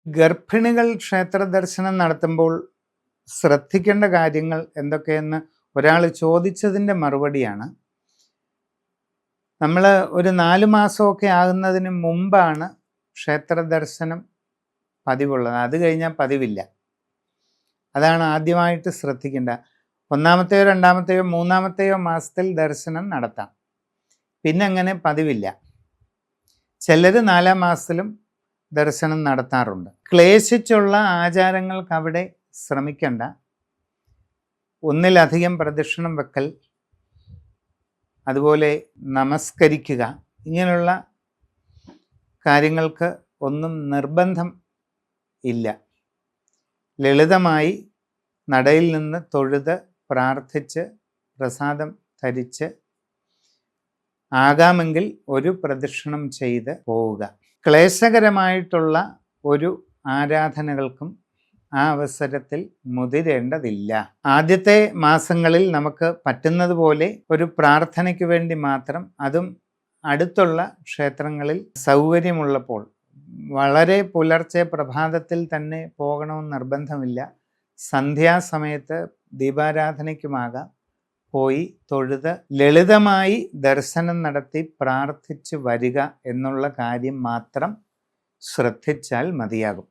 ഗർഭിണികൾ ക്ഷേത്ര ദർശനം നടത്തുമ്പോൾ ശ്രദ്ധിക്കേണ്ട കാര്യങ്ങൾ എന്തൊക്കെയെന്ന് ഒരാൾ ചോദിച്ചതിൻ്റെ മറുപടിയാണ്. നമ്മൾ ഒരു 4 മാസമൊക്കെ ആകുന്നതിന് മുമ്പാണ് ക്ഷേത്ര ദർശനം പതിവുള്ളത്. അത് കഴിഞ്ഞാൽ പതിവില്ല. അതാണ് ആദ്യമായിട്ട് ശ്രദ്ധിക്കേണ്ട. 1-മത്തെയോ 2-മത്തെയോ 3-മത്തെയോ മാസത്തിൽ ദർശനം നടത്താം. പിന്നെ അങ്ങനെ പതിവില്ല. ചിലർ 4-ാം മാസത്തിലും ദർശനം നടത്താറുണ്ട്. ക്ലേശിച്ചുള്ള ആചാരങ്ങൾക്ക് അവിടെ ശ്രമിക്കണ്ട. ഒന്നിലധികം പ്രദക്ഷിണം വെക്കൽ, അതുപോലെ നമസ്കരിക്കുക, ഇങ്ങനെയുള്ള കാര്യങ്ങൾക്ക് ഒന്നും നിർബന്ധം ഇല്ല. ലളിതമായി നടയിൽ നിന്ന് തൊഴുത് പ്രാർത്ഥിച്ച് പ്രസാദം ധരിച്ച് ആകാമെങ്കിൽ ഒരു പ്രദക്ഷിണം ചെയ്ത് പോവുക. ക്ലേശകരമായിട്ടുള്ള ഒരു ആരാധനകൾക്കും ആ അവസരത്തിൽ മുതിരേണ്ടതില്ല. ആദ്യത്തെ മാസങ്ങളിൽ നമുക്ക് പറ്റുന്നത് പോലെ ഒരു പ്രാർത്ഥനയ്ക്ക് വേണ്ടി മാത്രം, അതും അടുത്തുള്ള ക്ഷേത്രങ്ങളിൽ സൗകര്യമുള്ളപ്പോൾ, വളരെ പുലർച്ചെ പ്രഭാതത്തിൽ തന്നെ പോകണമെന്ന് നിർബന്ധമില്ല. സന്ധ്യാസമയത്ത് ദീപാരാധനയ്ക്കുമാകാം പോയി തൊഴുത് ലളിതമായി ദർശനം നടത്തി പ്രാർത്ഥിച്ച് വരിക എന്നുള്ള കാര്യം മാത്രം ശ്രദ്ധിച്ചാൽ മതിയാകും.